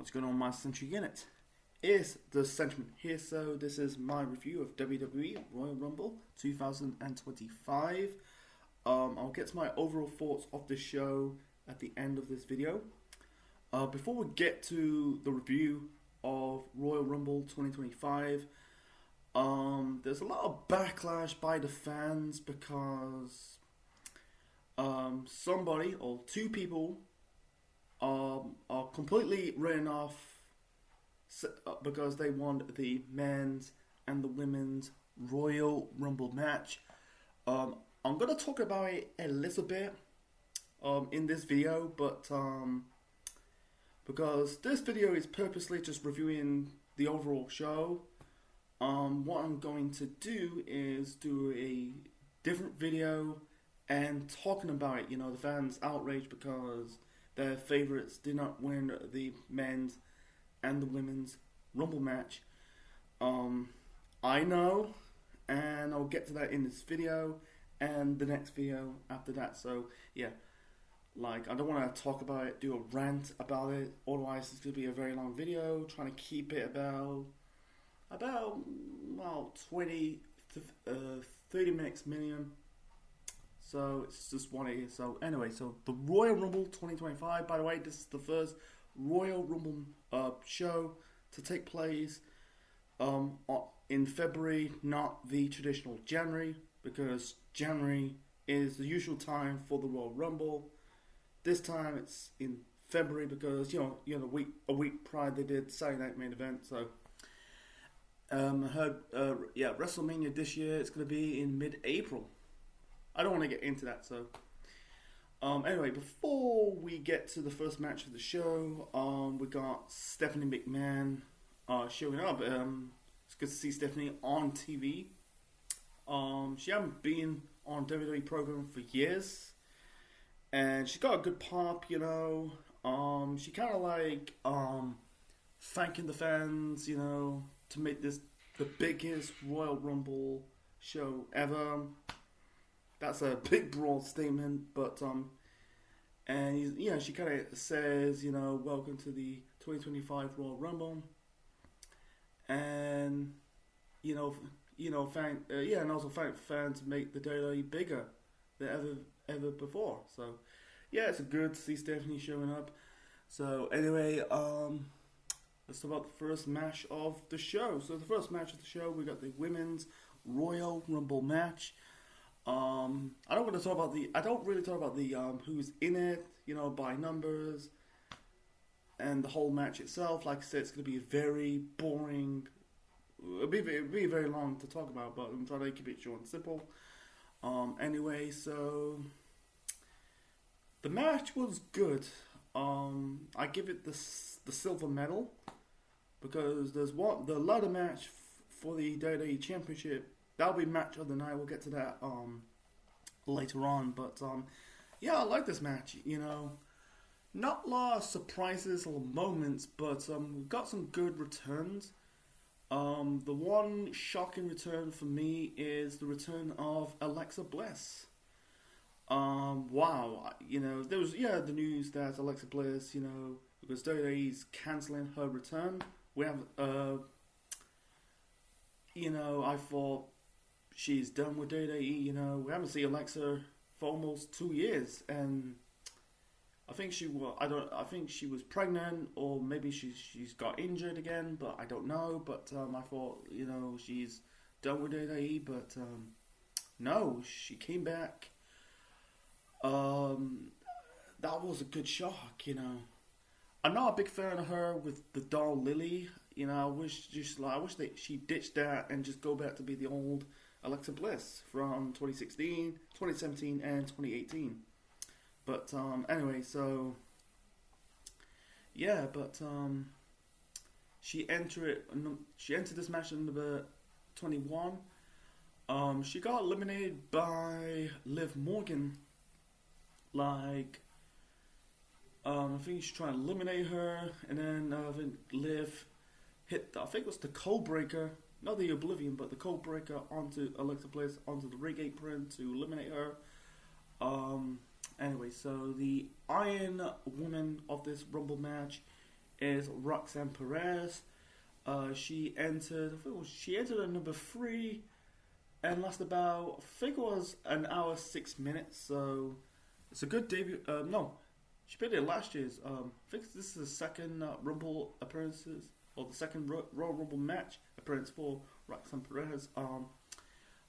What's going on, my Century Unit? Is the Sentiment here? So this is my review of WWE Royal Rumble 2025. I'll get to my overall thoughts of the show at the end of this video. Before we get to the review of Royal Rumble 2025, there's a lot of backlash by the fans because somebody or two people are completely written off because they want the men's and the women's Royal Rumble match. I'm gonna talk about it a little bit in this video, but because this video is purposely just reviewing the overall show, what I'm going to do is do a different video and talking about it. You know, the fans outraged because their favorites did not win the men's and the women's Rumble match. I know, and I'll get to that in this video and the next video after that. So yeah, like, I don't want to talk about it, do a rant about it, otherwise it's going to be a very long video. Trying to keep it about well, 20 to 30 minutes minimum. So it's just one here. So anyway, so the Royal Rumble 2025, by the way, this is the first Royal Rumble show to take place in February, not the traditional January, because January is the usual time for the Royal Rumble. This time it's in February because a week prior they did Saturday Night Main Event. So I heard WrestleMania this year it's going to be in mid-April. I don't want to get into that, so anyway, before we get to the first match of the show, we got Stephanie McMahon showing up. It's good to see Stephanie on TV. She hasn't been on WWE program for years, and she's got a good pop, you know. She kind of like thanking the fans, you know, to make this the biggest Royal Rumble show ever. That's a big, broad statement, but and she kind of says, you know, welcome to the 2025 Royal Rumble, and and also thank fans to make the WWE bigger than ever before. So yeah, it's good to see Stephanie showing up. So anyway, let's talk about the first match of the show. So the first match of the show, we got the women's Royal Rumble match. I don't really talk about the who's in it, you know, by numbers, and the whole match itself. Like I said, it's going to be very boring. It'll be very long to talk about, but I'm trying to keep it short and simple. Anyway, so the match was good. I give it the silver medal because there's the ladder match for the WWE Championship. That'll be match of the night. We'll get to that later on. But yeah, I like this match. You know, not a lot of surprises or moments, but we've got some good returns. The one shocking return for me is the return of Alexa Bliss. Wow, you know, there was the news that Alexa Bliss, you know, because WWE's cancelling her return. We have I thought she's done with WWE. You know, we haven't seen Alexa for almost 2 years, and I think she was pregnant, or maybe she's got injured again, but I don't know. But I thought, you know, she's done with WWE, but no, she came back. That was a good shock, you know. I'm not a big fan of her with the doll Lily. You know, I wish that she ditched that and just go back to be the old Alexa Bliss from 2016, 2017, and 2018. But anyway, so yeah, but she entered this match at number 21. She got eliminated by Liv Morgan. Like, I think she's trying to eliminate her, and then I think Liv hit, I think it was the Code Breaker, not the Oblivion, but the Code Breaker onto Alexa Bliss, onto the ring apron to eliminate her. Anyway, so the Iron Woman of this Rumble match is Roxanne Perez. She entered. She entered at number 3 and lasted about. I think it was an hour 6 minutes. So it's a good debut. No, she played it last year's. I think this is the second Rumble appearances or the second Royal Rumble match appearance for Roxanne Perez.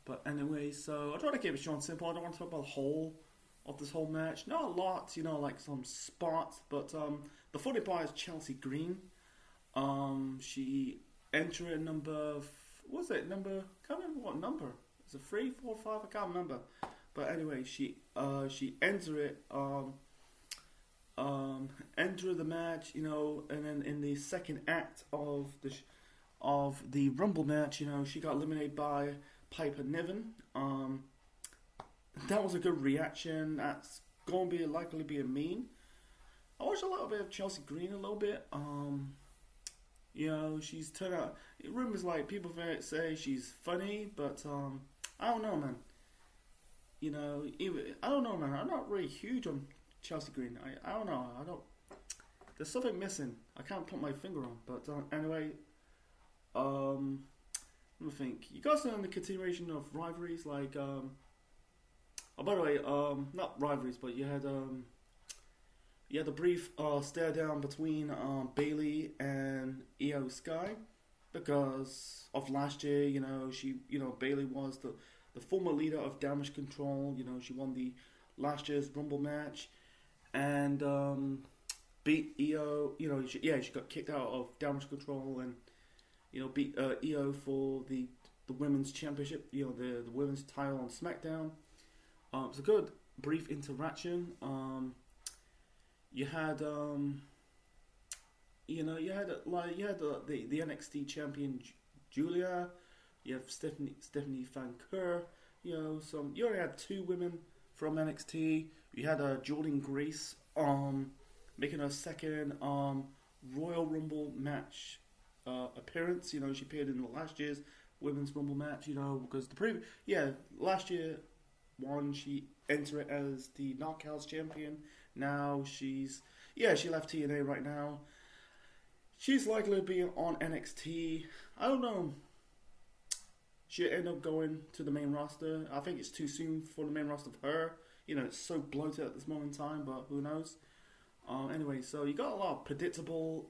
But anyway, so I try to keep it short and simple. I don't want to talk about the whole of this whole match. Not a lot, like some spots. But the funny part is Chelsea Green. She entered number. What was it? Number? Can't remember what number. Is it 3, 4, 5? I can't remember. But anyway, she entered it. Entered the match, and then in the second act of the Rumble match, she got eliminated by Piper Niven. That was a good reaction. That's going to be likely be a meme. I watched a little bit of Chelsea Green a little bit. She's turned out. Rumors like people say she's funny, but I don't know, man. I don't know, man. I'm not really huge on Chelsea Green. I don't know. There's something missing. I can't put my finger on. But anyway, let me think. You guys know the continuation of rivalries, like oh, by the way, not rivalries, but you had a brief stare down between Bayley and Io Sky because of last year. Bayley was the former leader of Damage Control. She won the last year's Rumble match and beat Io. She got kicked out of Damage Control and beat Io for the women's championship. The women's title on SmackDown. It was a good brief interaction. You had the NXT champion Julia. You have Stephanie Van Kerr. You already had 2 women from NXT. You had Jordan Grace making her second Royal Rumble match appearance. She appeared in the last year's Women's Rumble match. Because last year she entered as the Knockouts champion. Now she left TNA right now. She's likely to be on NXT. I don't know. She'll end up going to the main roster. I think it's too soon for the main roster for her. It's so bloated at this moment in time, but who knows? Anyway, so you got a lot of predictable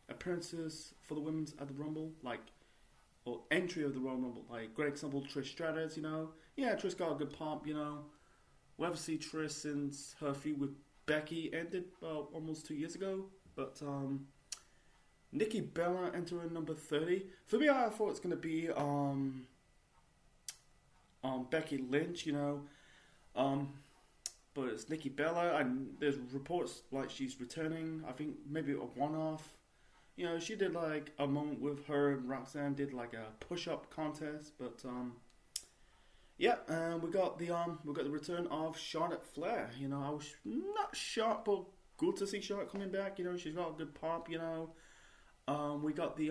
appearances for the women's at the Rumble, or entry of the Royal Rumble. Like, great example, Trish Stratus, Trish got a good pop, We haven't seen Trish since her feud with Becky ended almost 2 years ago. But Nikki Bella entering number 30. For me, I thought it's going to be Becky Lynch, but it's Nikki Bella, and there's reports like she's returning. I think maybe a one-off. She did like a moment with her and Roxanne did like a push-up contest, but we got the return of Charlotte Flair. I was not shocked, but good to see Charlotte coming back. She's got a good pop. We got the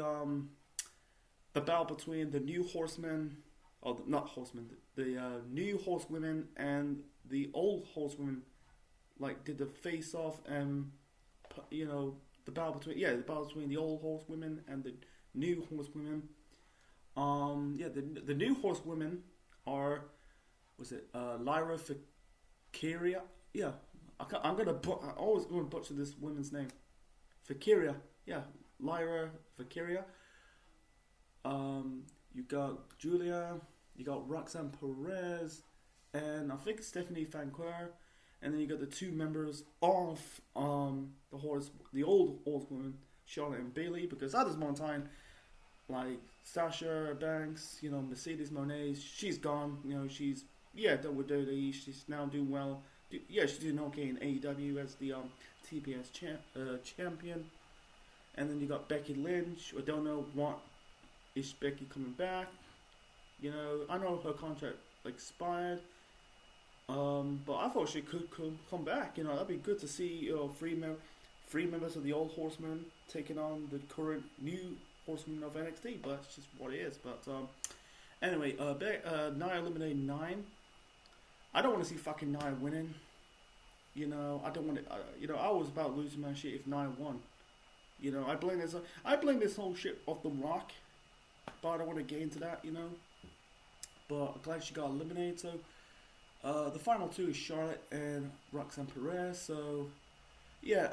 battle between the New Horsemen, or not Horsemen, the New Horsewomen and the Old Horsewomen, did the face off and the battle between the Old Horsewomen and the New Horsewomen. The New Horsewomen are Lyra Valkyria? Yeah, I always going to butcher this woman's name. Valkyria, yeah, Lyra Valkyria. You got Julia, you got Roxanne Perez, and I think Stephanie Van Kerr, and then you got the 2 members of the old Horsewomen, Charlotte and Bayley, because at this moment in time, Sasha Banks, Mercedes Moné, she's gone. She's done with WWE. She's now doing well. She's doing okay in AEW as the TBS champion. And then you got Becky Lynch. I don't know what is Becky coming back. I know her contract expired. But I thought she could come back. That'd be good to see 3 members of the Old Horsemen taking on the current New Horsemen of NXT. But that's just what it is. But anyway, Nia eliminated 9. I don't want to see fucking Nia winning. I don't want to. I was about losing my shit if Nia won. You know, I blame this whole shit off The Rock, but I don't want to get into that. You know, but I'm glad she got eliminated. So the final two is Charlotte and Roxanne Perez. So yeah,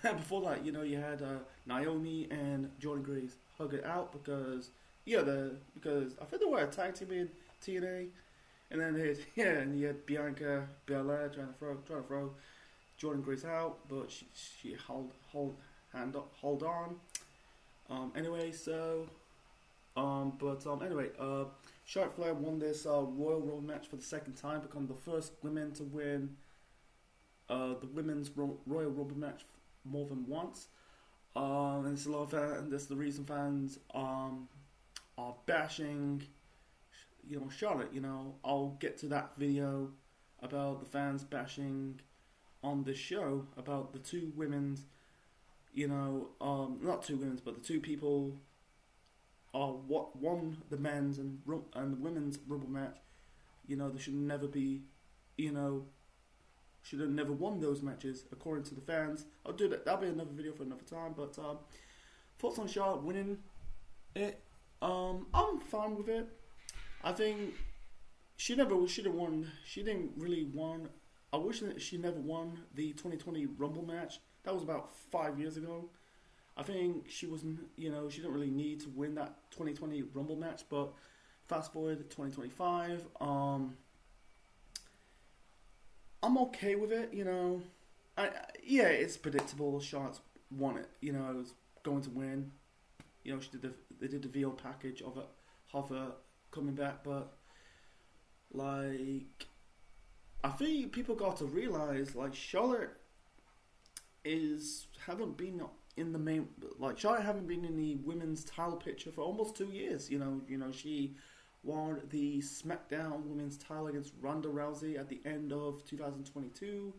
before that, you know, you had Naomi and Jordan Grace hug it out because because I think they were a tag team in TNA, and then they had, and you had Bianca Belair trying to throw Jordan Grace out, but she hold on. Anyway, so anyway, Charlotte Flair won this Royal Rumble match for the second time, become the first women to win the women's Royal Rumble match more than once. And it's a lot of and that's the reason fans are bashing, you know, Charlotte. You know, I'll get to that video about the fans bashing on the show about the two women's, you know, not two women's, but the two people what won the men's and the women's Rumble match. You know, they should never be, you know, should have never won those matches according to the fans. I'll do that. That'll be another video for another time. But thoughts on Charlotte winning it? I'm fine with it. I think she never should have won. She didn't really won. I wish that she never won the 2020 Rumble match. That was about 5 years ago. I think she wasn't, you know, she didn't really need to win that 2020 Rumble match. But fast forward to 2025, I'm okay with it, you know. Yeah, it's predictable. Charlotte's won it, you know. Was going to win. You know, they did the VO package of her coming back, but like, I think people got to realize like Charlotte haven't been in the main, like Charlotte haven't been in the women's title picture for almost 2 years. You know she won the SmackDown Women's title against Ronda Rousey at the end of 2022.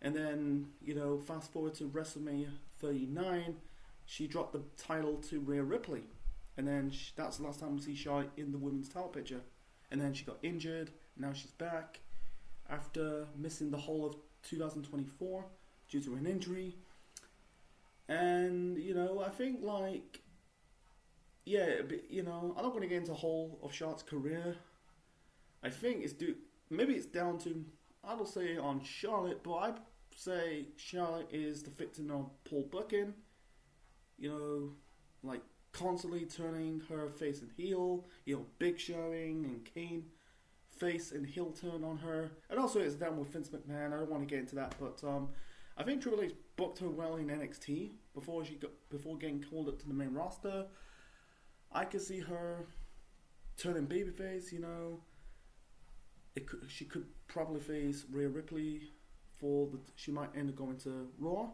And then, you know, fast forward to WrestleMania 39, she dropped the title to Rhea Ripley. And then that's the last time we see Charlotte in the women's title picture. And then she got injured. Now she's back after missing the whole of 2024 due to an injury. And, you know, I think like, yeah, you know, I'm not going to get into the whole of Charlotte's career. I think maybe it's down to, I don't say on Charlotte, but I'd say Charlotte is the victim of Paul Buchan. You know, like constantly turning her face and heel. You know, Big Showing and Kane face and heel turn on her. And also it's down with Vince McMahon. I don't want to get into that, but I think Triple H booked her well in NXT before getting called up to the main roster. I could see her turning babyface, you know. She could probably face Rhea Ripley she might end up going to Raw.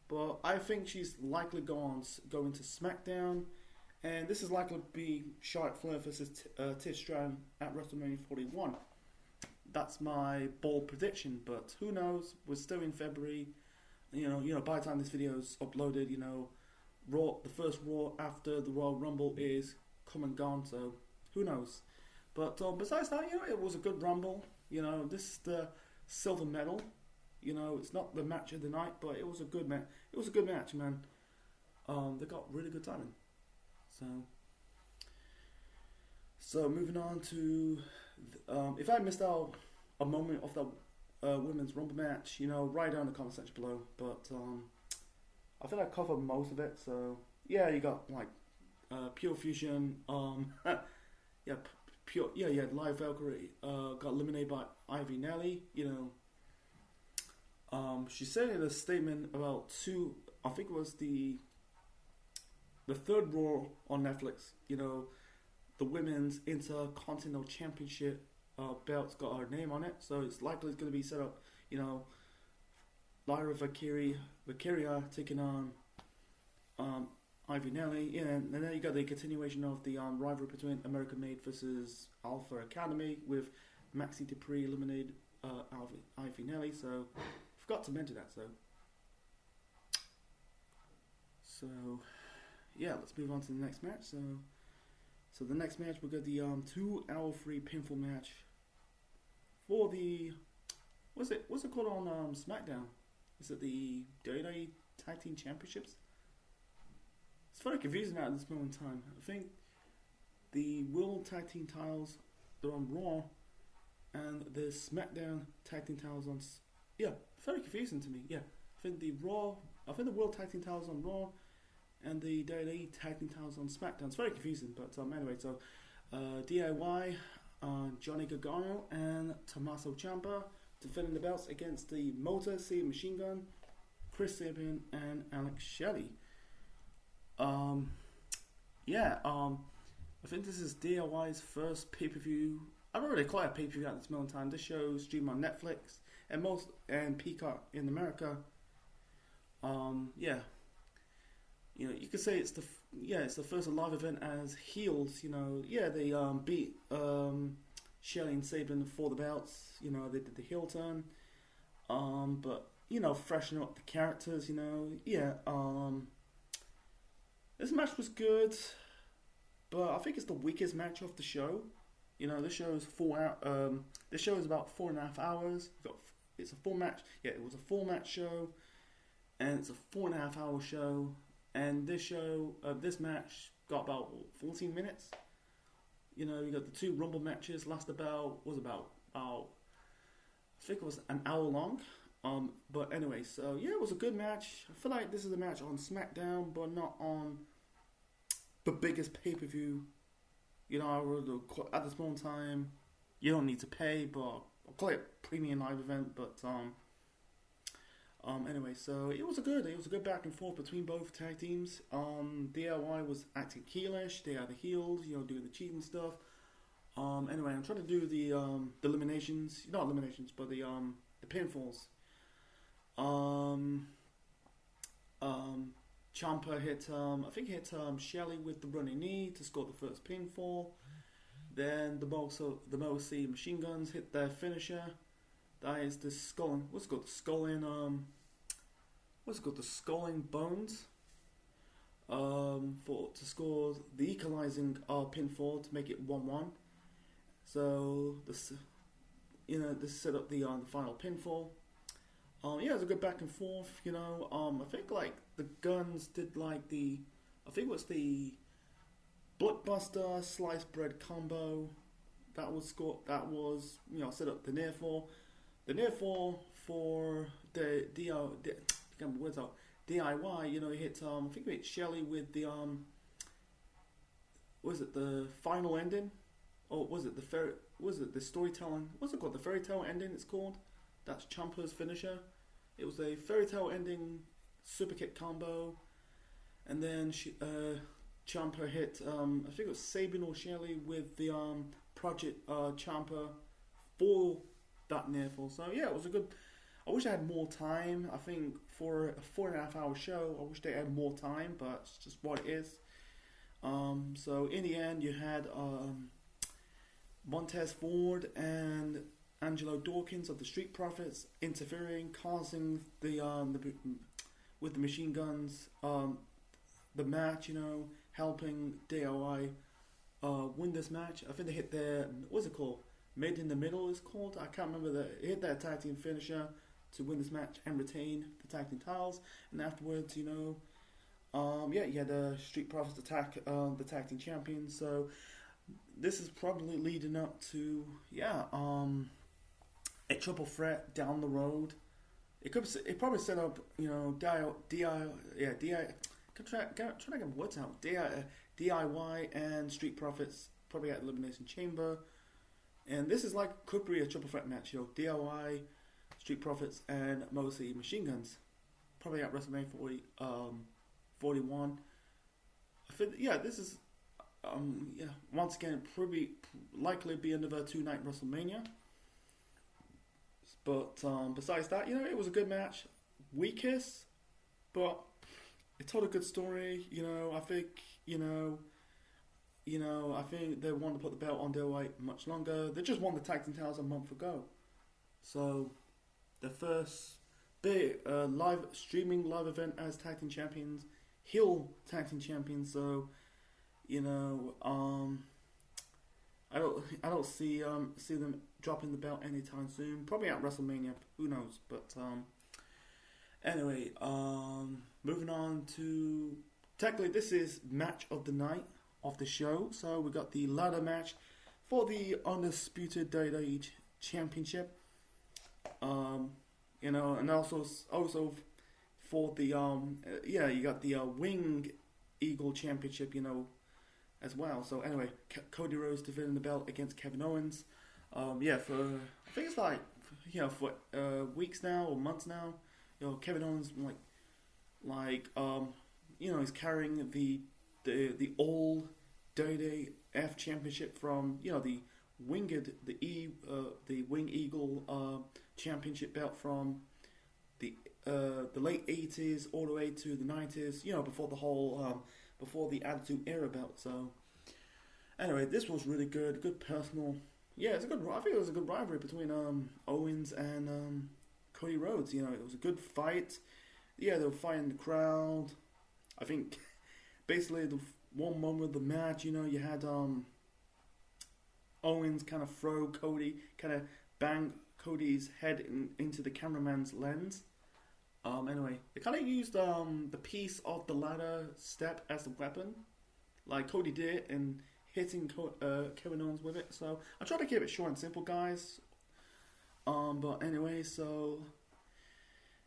But I think she's likely going to SmackDown. And this is likely to be Charlotte Flair versus Tish Stratton at WrestleMania 41. That's my bold prediction, but who knows? We're still in February. You know, by the time this video is uploaded, you know, the first Raw after the Royal Rumble is come and gone, so who knows? But besides that, you know, it was a good Rumble. You know, this is the silver medal. You know, it's not the match of the night, but it was a good match. It was a good match, man. They got really good timing. So moving on to, if I missed out a moment of the women's Rumble match, you know, write down in the comment section below. But I think I covered most of it. So yeah, you got like Pure Fusion. Live Valkyrie got eliminated by Ivy Nelly. You know, she said in a statement about I think it was the third Raw on Netflix. You know, the women's Intercontinental Championship belt's got her name on it, so it's likely it's going to be set up. You know, Lyra Valkyria taking on Ivy Nelly, and then you got the continuation of the rivalry between American Made versus Alpha Academy with Maxi Dupree eliminated Ivy Nelly. So forgot to mention that. So yeah, let's move on to the next match. So the next match we got the 2-hour free pinfall match for the what's it called on SmackDown? Is it the WWE Tag Team Championships. It's very confusing at this moment in time. I think the World Tag Team titles, they're on Raw, and the SmackDown Tag Team titles on. Yeah, very confusing to me. Yeah, I think the World Tag Team titles on Raw, and the WWE Tag Team titles on SmackDown. It's very confusing, but anyway, so DIY, Johnny Gargano and Tommaso Ciampa defending the belts against the Motor City Machine Gun, Chris Sabin and Alex Shelley. I think this is DIY's first pay-per-view. I don't really call it a pay-per-view at this moment in time. This show is streamed on Netflix and Peacock in America. You could say it's the first live event as heels. They beat Shelley and Sabin for the belts. They did the heel turn. But freshening up the characters. This match was good, but I think it's the weakest match of the show. This show is 4 hour. This show is about 4.5 hours. It's a full match. Yeah, it was a full match show, and it's a 4.5 hour show. And this match got about 14 minutes. You got the 2 Rumble matches last about I think it was an hour long. But anyway, so yeah, it was a good match. I feel like this is a match on SmackDown, but not on the biggest pay-per-view. At this moment in time, you don't need to pay, but I'll call it premium live event. But anyway, so it was a good back and forth between both tag teams. DIY was acting heelish. They are the heels, doing the cheating stuff. Anyway, I'm trying to do the eliminations, not eliminations, but the pinfalls. Ciampa hit Shelley with the running knee to score the first pinfall. Then the Motor City Machine Guns hit their finisher. That is the sculling. The sculling bones. To score the equalizing pinfall to make it 1-1. So this set up the final pinfall. It was a good back and forth. I think like the Guns did I think it was the blockbuster sliced bread combo that was scored. That was set up the near fall. The near fall for the DIY. He hit I think he hit Shelley with the was it the final ending? Or was it the storytelling? What's it called? The fairy tale ending it's called. That's Ciampa's finisher. It was a fairy tale ending super kick combo. And then Ciampa hit I think it was Sabin or Shelley with the Project Ciampa for that near fall. So yeah, it was a good. I wish I had more time. I think for a 4.5 hour show, I wish they had more time, but it's just what it is. So in the end, you had Montez Ford and Angelo Dawkins of the Street Profits interfering, causing with the machine guns the match. Helping DIY win this match. I think they hit their what's it called? Made in the Middle is called. I can't remember they hit their tag team finisher to win this match and retain the tag team titles. And afterwards, you had the Street Profits attack the tag team champions. So this is probably leading up to a triple threat down the road. It probably set up trying to get words out. DIY and Street Profits probably at Elimination Chamber. And this is could be a triple threat match. DIY, Street Profits, and Motor City Machine Guns. Probably at WrestleMania 41. I think, this is, once again, probably likely be another 2-night WrestleMania. But besides that, it was a good match. Weakest, but it told a good story. I think, I think they want to put the belt on their way much longer. They just won the tag team titles a month ago. So, the first big live event as tag team champions, heel tag team champions. So, I don't see them dropping the belt anytime soon. Probably at WrestleMania, who knows? But Anyway, moving on to technically this is match of the night of the show. So we got the ladder match for the undisputed WWE Championship. You know, and also for the yeah, you got the Wing Eagle Championship, you know, as well. So anyway, Cody Rhodes defending the belt against Kevin Owens. Yeah, for I think it's like for weeks now or months now. You know, Kevin Owens you know, he's carrying the old WWF Championship from the the Wing Eagle Championship belt from the late 80s all the way to the 90s. You know, before the whole before the Attitude Era belt. So anyway, this was really good personal. Yeah, it's a good. I think it was a good rivalry between Owens and Cody Rhodes. You know, it was a good fight. Yeah, they were fighting the crowd. I think basically the one moment of the match, you know, you had Owens kind of throw Cody, kind of bang Cody's head into the cameraman's lens. Anyway, they kind of used the piece of the ladder step as a weapon, like Cody did, and hitting Kevin Owens with it. So I tried to keep it short and simple, guys. But anyway, so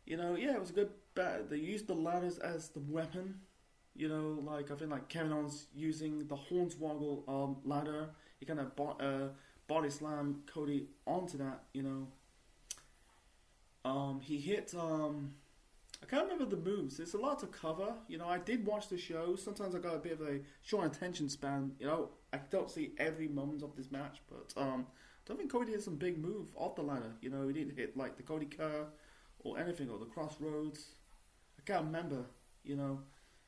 you know, yeah, it was a good bet. They used the ladders as the weapon. You know, like I think like Kevin Owens using the Hornswoggle ladder. He kind of body slam Cody onto that. You know, he hit. I can't remember the moves. There's a lot to cover. You know, I did watch the show. Sometimes I got a bit of a short attention span. You know, I don't see every moment of this match, but I don't think Cody did some big move off the ladder. You know, he didn't hit like the Cody Kerr or anything, or the Crossroads. I can't remember. You know,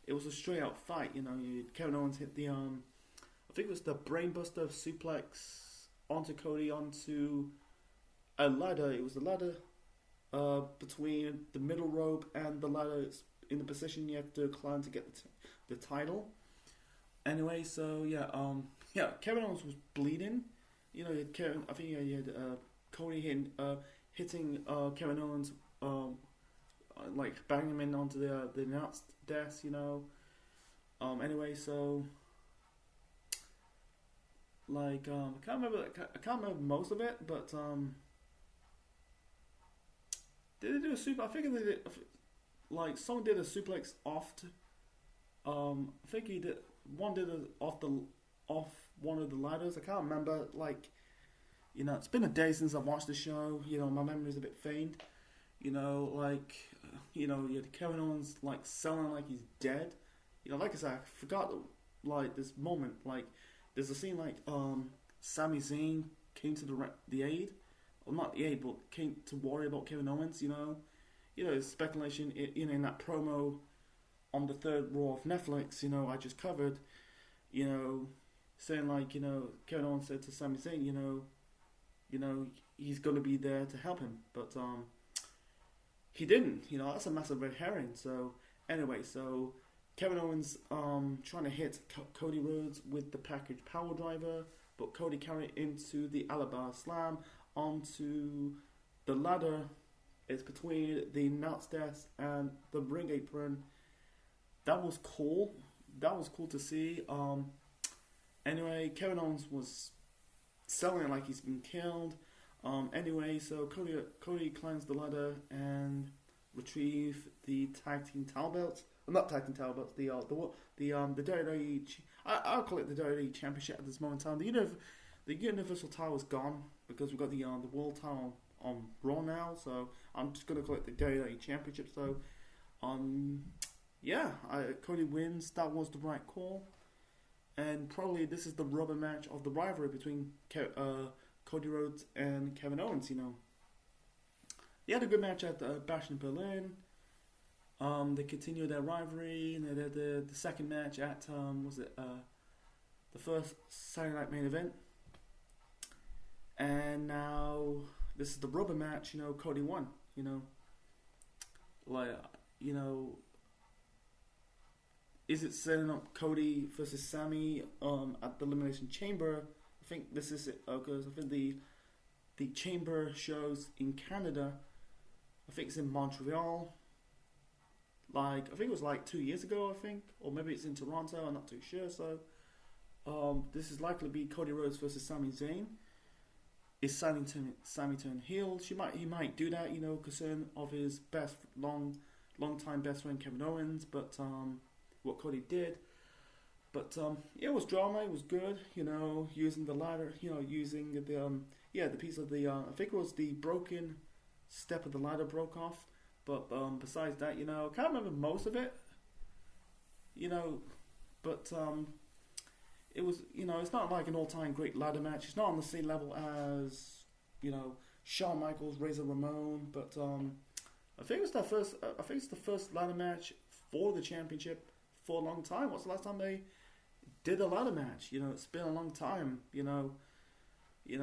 it was a straight out fight. You know, Kevin Owens hit the I think it was the Brainbuster suplex onto Cody onto a ladder. It was the ladder between the middle rope and the ladder in the position you have to climb to get the title. Anyway, so yeah, Kevin Owens was bleeding. You know, I think he had Cody hitting Kevin Owens, like banging him in onto the announce desk. You know. Anyway, so like I can't remember most of it, but did they do a super? I think they did. Like someone did a suplex off. I think he did. One did it off one of the ladders. I can't remember. Like, you know, it's been a day since I've watched the show. You know, my memory's a bit faint. You know, like, you know, you had Kevin Owens like selling like he's dead. You know, like I said, I forgot like this moment. Like, there's a scene like Sami Zayn came to the aid. Well, not the aid, but came to worry about Kevin Owens. You know, there's speculation. In that promo on the third Raw of Netflix. You know, I just covered. You know, saying like, you know, Kevin Owens said to Sami Zayn, you know, he's gonna be there to help him, but he didn't. You know, that's a massive red herring. So anyway, so Kevin Owens trying to hit Cody Rhodes with the package power driver, but Cody carried into the Alabama Slam onto the ladder. It's between the announce desk and the ring apron. That was cool. That was cool to see. Anyway, Kevin Owens was selling it like he's been killed. Anyway, so Cody climbs the ladder and retrieve the tag team title belts. Well, not tag team title belts. The WWE. I'll call it the WWE Championship at this moment in time. The Universal title is gone because we've got the World title on Raw now. So I'm just gonna call it the WWE Championship. So, yeah, Cody wins. That was the right call. And probably this is the rubber match of the rivalry between Cody Rhodes and Kevin Owens. You know, they had a good match at Bash in Berlin. They continued their rivalry, and they had the second match at the first Saturday Night Main Event. And now this is the rubber match. You know, Cody won. You know, like is it setting up Cody versus Sami at the Elimination Chamber? I think this is it because I think the Chamber shows in Canada. I think it's in Montreal. Like I think it was like 2 years ago, I think, or maybe it's in Toronto. I'm not too sure. So this is likely to be Cody Rhodes versus Sami Zayn. Is Sami turn heel? He might do that, concern of his long time best friend Kevin Owens, but what Cody did. But it was drama. It was good, using the ladder, using the piece of the I think it was the broken step of the ladder broke off. But besides that, I can't remember most of it, but it was, it's not like an all-time great ladder match. It's not on the same level as, Shawn Michaels, Razor Ramon, but I think it's the first ladder match for the championship for a long time. What's the last time they did a ladder match? It's been a long time. But you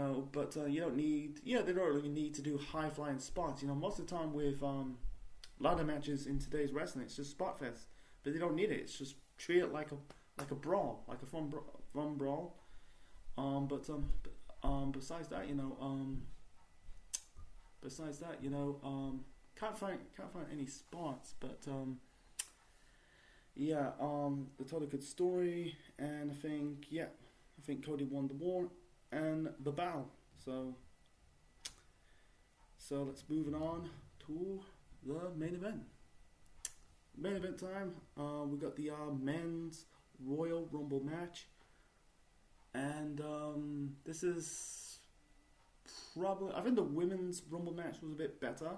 don't need. Yeah, they don't really need to do high flying spots. Most of the time with ladder matches in today's wrestling, it's just spot fest. But they don't need it. It's just treat it like a brawl, like a fun brawl. Besides that, can't find any spots. But they told a good story, and I think Cody won the war and the battle. So let's move on to the main event. Main event time. We got the men's Royal Rumble match, and this is probably, I think the women's Rumble match was a bit better.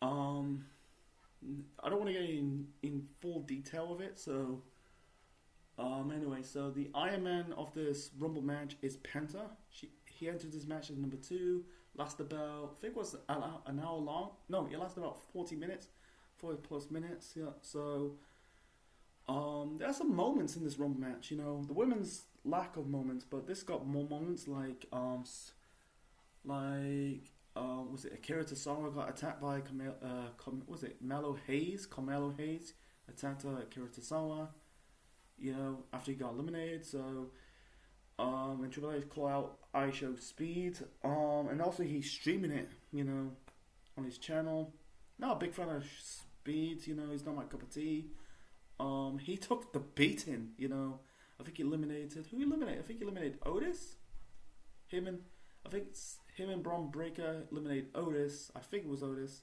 I don't want to get in full detail of it, so anyway, so the Iron Man of this Rumble match is Penta. He entered this match as number 2. Lasted about, I think it was an hour long. No, it lasted about 40 plus minutes. Yeah. So there are some moments in this Rumble match. The women's lack of moments, but this got more moments. Like was it Akira Tozawa got attacked by Carmelo Hayes? Carmelo Hayes attacked Akira Tozawa. After he got eliminated. So and Triple H called out I Show Speed. And also he's streaming it, on his channel. Not a big fan of Speed, he's not my cup of tea. He took the beating, I think he eliminated. Who eliminated? I think he eliminated Otis. I think it's him and Braun Breaker eliminated Otis. I think it was Otis.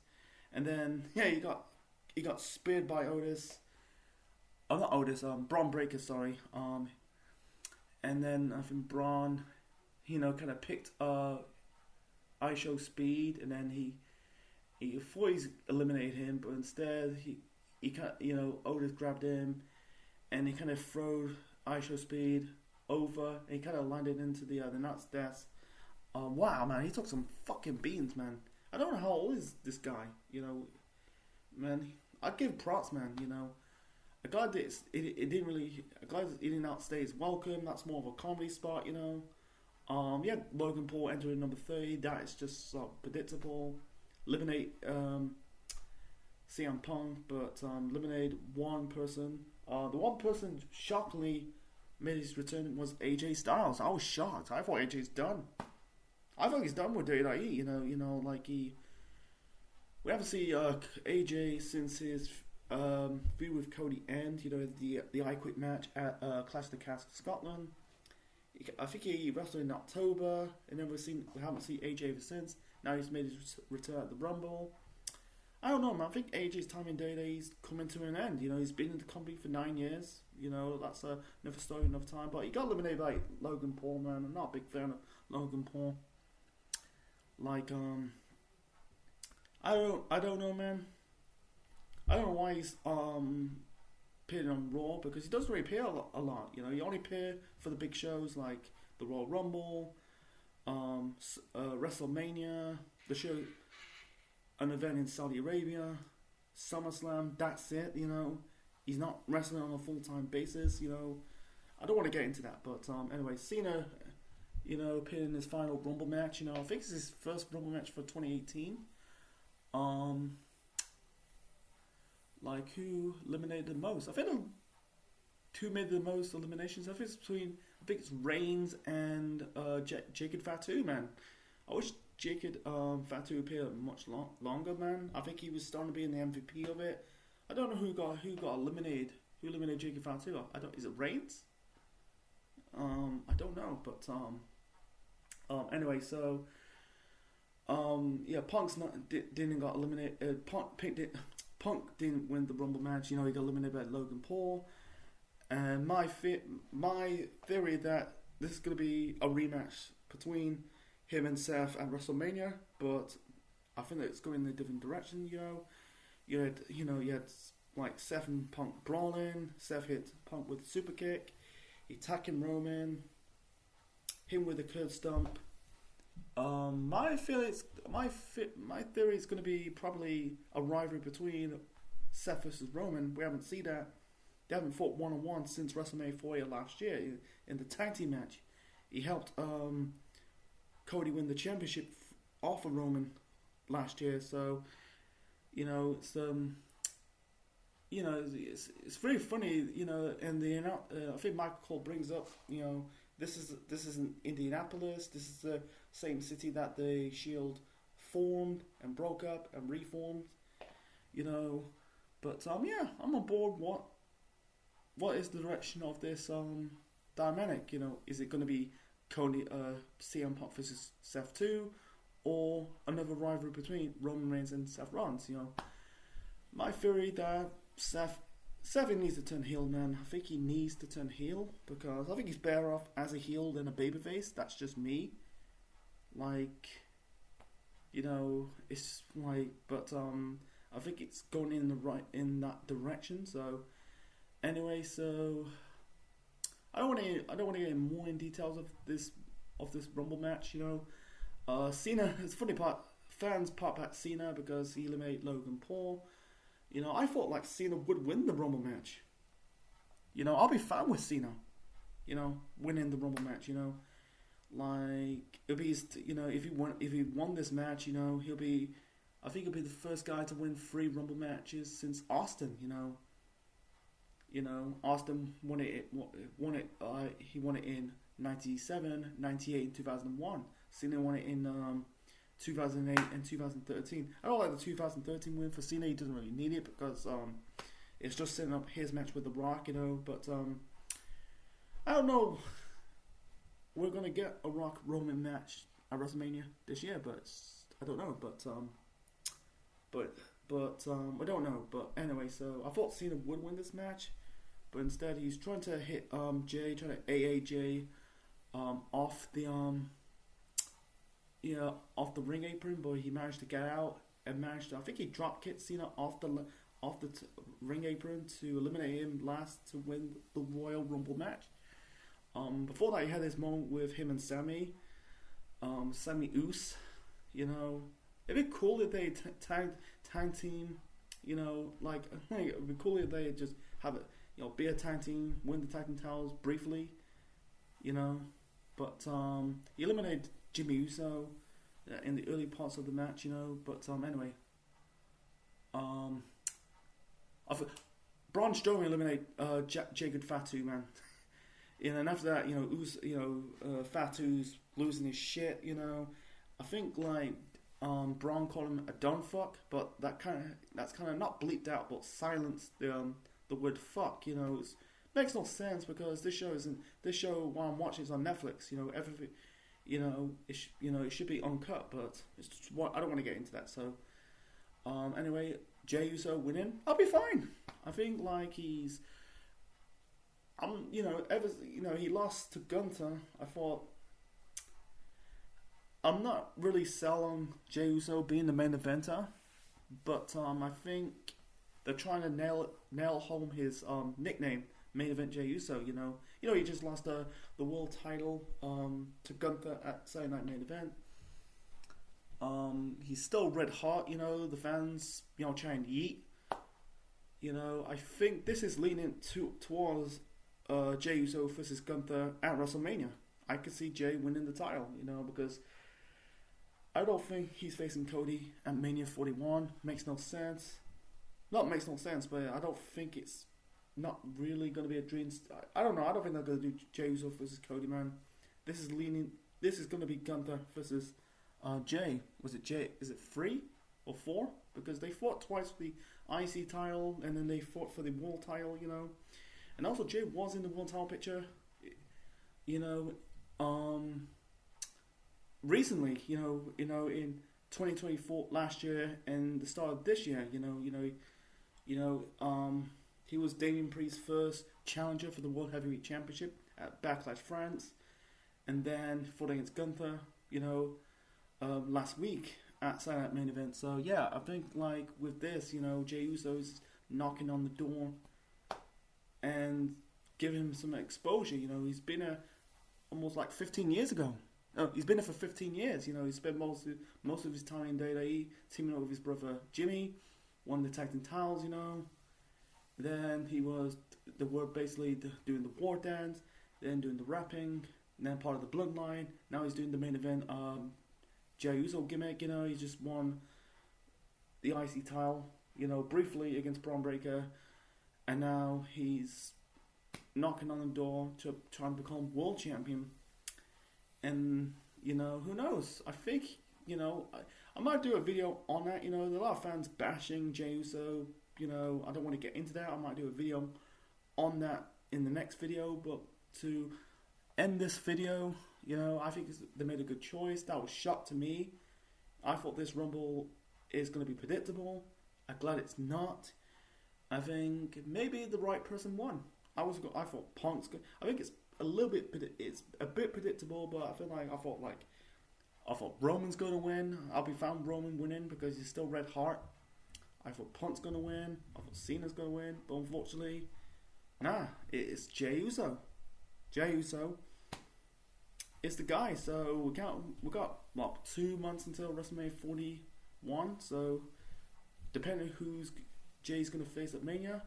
And then he got speared by Otis. Oh, not Otis. Braun Breaker. Sorry. And then I think Braun, kind of picked I Show Speed, and then he thought he's eliminated him, but instead he Otis grabbed him, and he kind of threw I Show Speed over, and he kind of landed into the Nuts desk. Wow, man, he took some fucking beans, man. I don't know how old is this guy, man. I'd give props, man. A guy that he didn't outstay his welcome. That's more of a comedy spot, Yeah, Logan Paul entering number 30. That is just predictable. Eliminate CM Punk, but eliminated one person. The one person shockingly made his return was AJ Styles. I was shocked. I thought AJ's done. I thought he's done with WWE. We haven't seen AJ since his feud with Cody end. The I Quit match at Clash of the Castle Scotland. I think he wrestled in October, and then we haven't seen AJ ever since. Now he's made his return at the Rumble. I don't know, man. I think AJ's time in Day's coming to an end. He's been in the company for 9 years. That's another story, another time. But he got eliminated by Logan Paul, man. I'm not a big fan of Logan Paul. I don't know, man. I don't know why he's appearing on Raw, because he doesn't really appear a lot. He only appear for the big shows like the Royal Rumble, WrestleMania, the show, an event in Saudi Arabia, SummerSlam. That's it. He's not wrestling on a full-time basis. I don't want to get into that, but anyway, Cena, appeared in his final Rumble match. I think it's his first Rumble match for 2018. Who eliminated the most? I think who made the most eliminations. I think it's Reigns and Jacob Fatu, man. I wish Jacob Fatu appeared much longer, man. I think he was starting to be in the MVP of it. I don't know who got eliminated. Who eliminated Jake Fatu? I don't. Is it Reigns? I don't know, but anyway, so yeah, didn't got eliminated. Punk didn't win the Rumble match. You know, he got eliminated by Logan Paul. And my theory that this is going to be a rematch between him and Seth at WrestleMania, but I think that it's going in a different direction. You had like Seth and Punk brawling. Seth hit Punk with a super kick. He attacking Roman. Him with a curb stomp. My theory is going to be probably a rivalry between Seth versus Roman. We haven't seen that. They haven't fought one-on-one since WrestleMania 4 last year in the tag team match. He helped Cody win the championship off of Roman last year. So, it's very funny. And I think Michael Cole brings up, this is in Indianapolis. This is the same city that the Shield formed and broke up and reformed. But yeah, I'm on board. What is the direction of this dynamic? Is it going to be Cody, CM Punk versus Seth 2, or another rivalry between Roman Reigns and Seth Rollins? My theory that Seth needs to turn heel, man. I think he needs to turn heel because I think he's better off as a heel than a babyface. That's just me. It's like, but I think it's going in that direction. So anyway, so I don't want to get more in details of this Rumble match. Cena. It's funny part. Fans pop at Cena because he eliminated Logan Paul. I thought like Cena would win the Rumble match. I'll be fine with Cena. Winning the Rumble match. Like it'll be if he won this match, he'll be. I think he'll be the first guy to win 3 Rumble matches since Austin. Austin won it. He won it in 97, 98, and 2001. Cena won it in 2008 and 2013. I don't like the 2013 win for Cena. He doesn't really need it because it's just setting up his match with The Rock, But I don't know. We're gonna get a Rock Roman match at WrestleMania this year, but I don't know. But I don't know. But anyway, so I thought Cena would win this match, but instead he's trying to hit Jay, trying to AAJ off the off the ring apron, but he managed to get out and managed to, I think he drop kicked Cena off the ring apron to eliminate him last to win the Royal Rumble match. Before that, he had his moment with him and Sammy Uso. It'd be cool if they tag team. It'd be cool if they just have it, be a tag team, win the tag team titles briefly. But he eliminated Jimmy Uso in the early parts of the match, But anyway, Braun Strowman eliminated Jacob Fatu, man. And after that, Fatu's losing his shit. I think like Braun called him a dumb fuck, but that's kind of not bleeped out, but silenced the word fuck. It makes no sense because this show while I'm watching is on Netflix. Everything. It should be uncut, but it's just I don't want to get into that. So, anyway, Jey Uso winning, I'll be fine. I think like he lost to Gunther. I thought I'm not really selling Jey Uso being the main eventer, but I think they're trying to nail home his nickname, main event Jey Uso. He just lost the world title to Gunther at Saturday Night Main Event. He's still red hot. The fans trying to yeet. I think this is leaning towards Jey Uso versus Gunther at WrestleMania. I could see Jey winning the title. Because I don't think he's facing Cody at Mania 41. Makes no sense. Not makes no sense, but I don't think it's not really going to be a dream. I don't know. I don't think they're going to do Jey Uso versus Cody, man. This is going to be Gunther versus Jey. Was it Jey? Is it 3 or 4? Because they fought twice with the IC title, and then they fought for the world title, you know. And also Jay was in the world title picture, you know, recently, in 2024 last year and the start of this year, he was Damien Priest's first challenger for the World Heavyweight Championship at Backlash France, and then fought against Gunther, last week at Saturday Night Main Event. So yeah, I think like with this, Jey Uso's knocking on the door and giving him some exposure. He's been there almost like 15 years ago. Oh, he's been there for 15 years. He spent most of his time in WWE teaming up with his brother Jimmy, won the tag team titles. Then he was basically doing the war dance, then doing the rapping, and then part of the bloodline. Now he's doing the main event. Jey Uso gimmick. He just won the IC title. Briefly against Braun Breaker, and now he's knocking on the door to try and become world champion. And, who knows? I think, I might do a video on that. There are a lot of fans bashing Jey Uso. I don't want to get into that. I might do a video on that in the next video. But to end this video, I think they made a good choice. That was shock to me. I thought this Rumble is going to be predictable. I'm glad it's not. I think maybe the right person won. I thought Punk's good. I think it's a bit predictable, but I thought Roman's going to win. I'll be found Roman winning because he's still Red Heart. I thought Punk's going to win. I thought Cena's going to win, but unfortunately, it's Jey Uso. Jey Uso is the guy. So we got 2 months until WrestleMania 41. So depending who's Jay's going to face at Mania.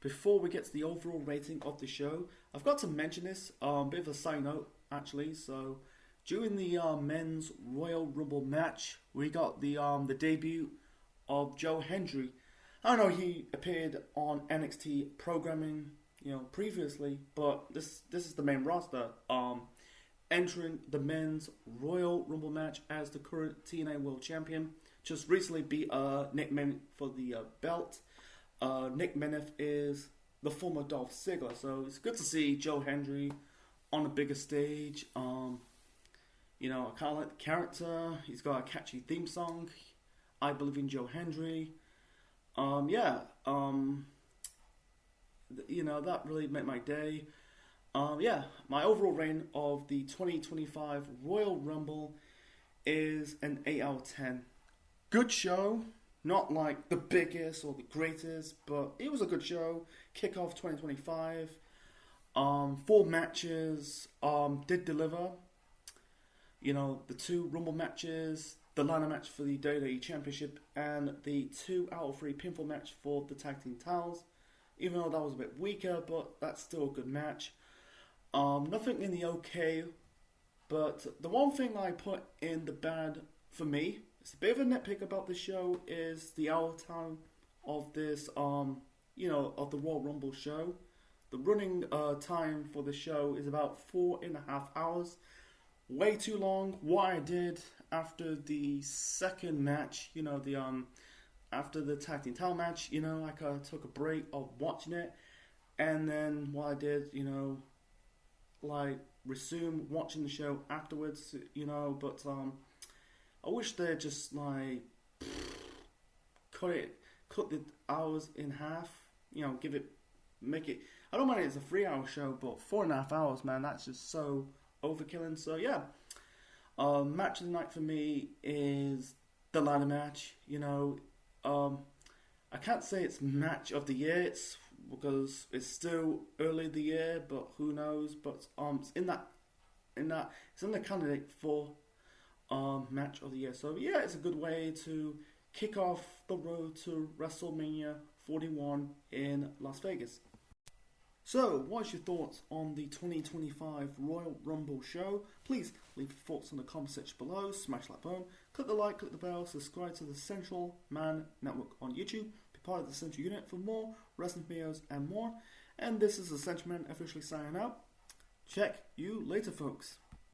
Before we get to the overall rating of the show, I've got to mention this, bit of a side note actually. So during the men's Royal Rumble match, we got the debut of Joe Hendry. I know he appeared on NXT programming, previously, but this is the main roster. Entering the men's Royal Rumble match as the current TNA World Champion. Just recently beat Nick Meneth for the belt. Nick Meneth is the former Dolph Ziggler, so it's good to see Joe Hendry on a bigger stage. I kind of like the character. He's got a catchy theme song. I believe in Joe Hendry. That really made my day. My overall rating of the 2025 Royal Rumble is an 8 out of 10. Good show. Not like the biggest or the greatest, but it was a good show. Kickoff 2025. 4 matches did deliver. The 2 Rumble matches, the ladder match for the WWE Championship, and the 2 out of 3 pinfall match for the tag team titles. Even though that was a bit weaker, but that's still a good match. Nothing in the okay, but the one thing I put in the bad for me, it's a bit of a nitpick about this show, is the hour time of this, of the Royal Rumble show. The running time for the show is about 4.5 hours. Way too long. What I did after the second match, after the tag team title match, I kind of took a break of watching it, and then what I did, resume watching the show afterwards, but I wish they just cut the hours in half, make it. I don't mind it's a 3-hour show, but 4.5 hours, man, that's just so overkilling. So yeah, match of the night for me is the ladder match. I can't say it's match of the year. It's because it's still early in the year, but who knows? But it's in the candidate for match of the year. So yeah, it's a good way to kick off the road to WrestleMania 41 in Las Vegas. So, what's your thoughts on the 2025 Royal Rumble show? Please leave your thoughts in the comment section below, smash that button, click the like, click the bell, subscribe to the Central Man Network on YouTube, be part of the Central Unit for more wrestling videos and more. And this is the Central Man officially signing out. Check you later, folks.